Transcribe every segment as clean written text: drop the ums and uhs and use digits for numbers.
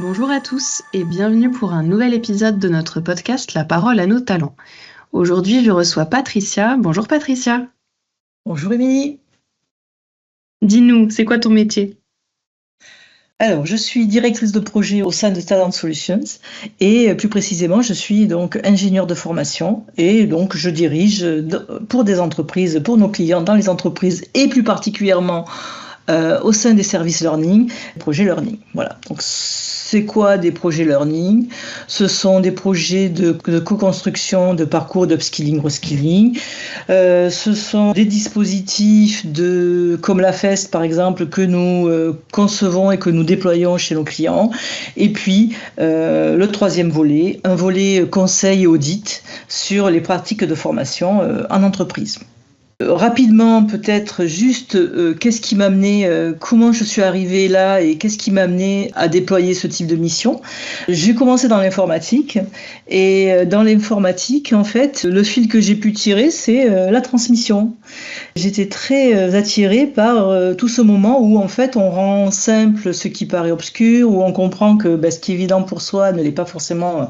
Bonjour à tous et bienvenue pour un nouvel épisode de notre podcast La parole à nos talents. Aujourd'hui, je reçois Patricia. Bonjour Patricia. Bonjour Émilie. Dis-nous, c'est quoi ton métier? Alors, je suis directrice de projet au sein de Talent Solutions et plus précisément, je suis donc ingénieure de formation et donc je dirige pour des entreprises, pour nos clients dans les entreprises et plus particulièrement au sein des services learning, projets learning. Voilà. Donc, c'est quoi des projets learning? Ce sont des projets de co-construction de parcours d'upskilling, reskilling. Ce sont des dispositifs comme la FEST par exemple que nous concevons et que nous déployons chez nos clients. Et puis le troisième volet, un volet conseil et audit sur les pratiques de formation en entreprise. Rapidement, peut-être juste qu'est-ce qui m'a amené, comment je suis arrivée là et qu'est-ce qui m'a amené à déployer ce type de mission. J'ai commencé dans l'informatique et dans l'informatique, en fait, le fil que j'ai pu tirer, c'est la transmission. J'étais très attirée par tout ce moment où en fait on rend simple ce qui paraît obscur, où on comprend que ce qui est évident pour soi ne l'est pas forcément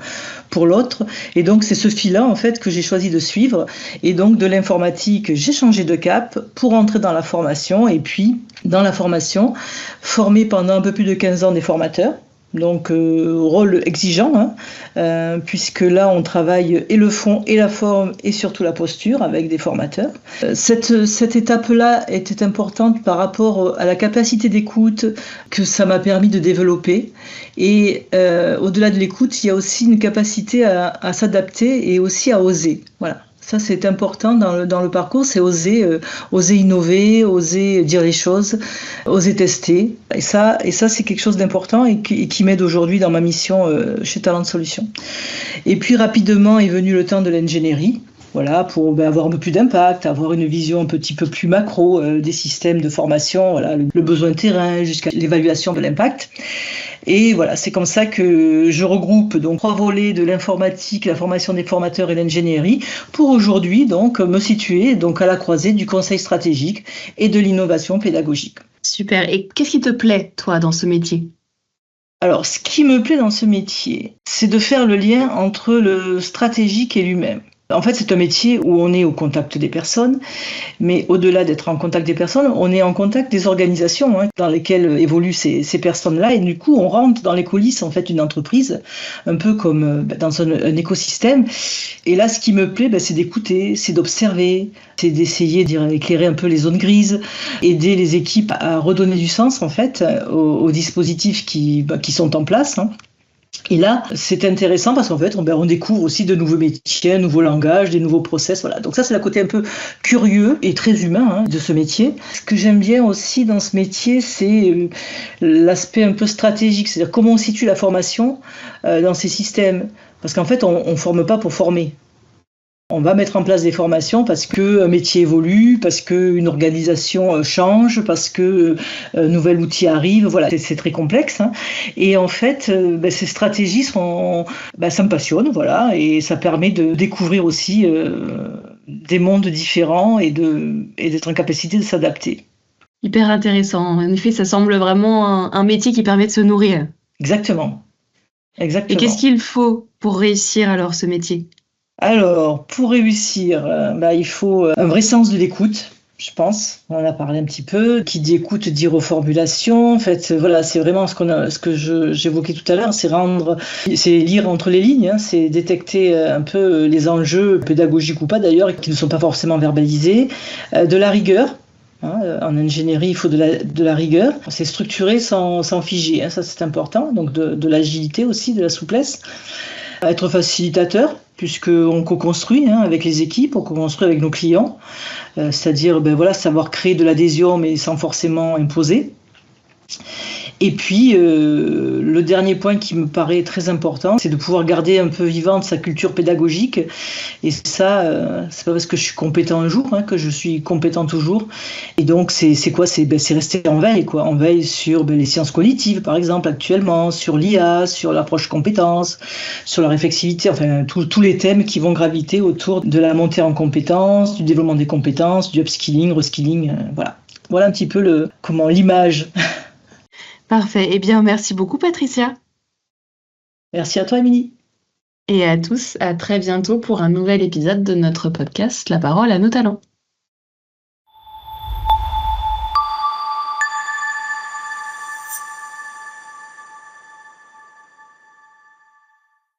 pour l'autre. Et donc c'est ce fil-là en fait que j'ai choisi de suivre. Et donc de l'informatique, j'ai changé de cap pour entrer dans la formation. Et puis dans la formation, formé pendant un peu plus de 15 ans des formateurs. Donc rôle exigeant, puisque là on travaille et le fond et la forme et surtout la posture avec des formateurs. Cette étape-là était importante par rapport à la capacité d'écoute que ça m'a permis de développer. Et au-delà de l'écoute, il y a aussi une capacité à s'adapter et aussi à oser. Voilà. Ça, c'est important dans le parcours, c'est oser innover, oser dire les choses, oser tester. Et ça c'est quelque chose d'important et qui m'aide aujourd'hui dans ma mission chez Talent Solutions. Et puis, rapidement est venu le temps de l'ingénierie. Voilà, pour avoir un peu plus d'impact, avoir une vision un petit peu plus macro des systèmes de formation, voilà, le besoin terrain jusqu'à l'évaluation de l'impact. Et voilà, c'est comme ça que je regroupe donc 3 volets de l'informatique, la formation des formateurs et l'ingénierie pour aujourd'hui donc me situer donc à la croisée du conseil stratégique et de l'innovation pédagogique. Super. Et qu'est-ce qui te plaît, toi, dans ce métier? Alors, ce qui me plaît dans ce métier, c'est de faire le lien entre le stratégique et l'humain. En fait, c'est un métier où on est au contact des personnes, mais au-delà d'être en contact des personnes, on est en contact des organisations dans lesquelles évoluent ces personnes-là, et du coup, on rentre dans les coulisses en fait d'une entreprise, un peu comme dans un écosystème. Et là, ce qui me plaît, c'est d'écouter, c'est d'observer, c'est d'essayer d'éclairer un peu les zones grises, aider les équipes à redonner du sens en fait aux dispositifs qui sont en place. Et là, c'est intéressant parce qu'en fait, on découvre aussi de nouveaux métiers, un nouveau langage, des nouveaux process. Voilà. Donc ça, c'est le côté un peu curieux et très humain de ce métier. Ce que j'aime bien aussi dans ce métier, c'est l'aspect un peu stratégique, c'est-à-dire comment on situe la formation dans ces systèmes. Parce qu'en fait, on ne forme pas pour former. On va mettre en place des formations parce qu'un métier évolue, parce qu'une organisation change, parce qu'un nouvel outil arrive. Voilà, c'est très complexe. Et en fait, ces stratégies ça me passionne, voilà, et ça permet de découvrir aussi des mondes différents et d'être en capacité de s'adapter. Hyper intéressant. En effet, ça semble vraiment un métier qui permet de se nourrir. Exactement. Et qu'est-ce qu'il faut pour réussir alors ce métier ? Alors, pour réussir, il faut un vrai sens de l'écoute, je pense. On en a parlé un petit peu. Qui dit écoute dit reformulation. En fait, voilà, c'est vraiment ce que j'évoquais tout à l'heure, c'est lire entre les lignes, c'est détecter un peu les enjeux pédagogiques ou pas d'ailleurs, qui ne sont pas forcément verbalisés, de la rigueur. En ingénierie, il faut de la rigueur. C'est structuré sans figer, ça c'est important. Donc de l'agilité aussi, de la souplesse. Être facilitateur, puisqu'on co-construit avec les équipes, on co-construit avec nos clients. C'est-à-dire savoir créer de l'adhésion, mais sans forcément imposer. Et puis, le dernier point qui me paraît très important, c'est de pouvoir garder un peu vivante sa culture pédagogique. Et ça, c'est pas parce que je suis compétent un jour que je suis compétent toujours. Et donc, c'est quoi ? C'est rester en veille, quoi. En veille sur les sciences cognitives, par exemple, actuellement, sur l'IA, sur l'approche compétences, sur la réflexivité, enfin, tous les thèmes qui vont graviter autour de la montée en compétences, du développement des compétences, du upskilling, reskilling, voilà. Voilà un petit peu l'image. Parfait. Eh bien, merci beaucoup, Patricia. Merci à toi, Émilie. Et à tous, à très bientôt pour un nouvel épisode de notre podcast La parole à nos talents.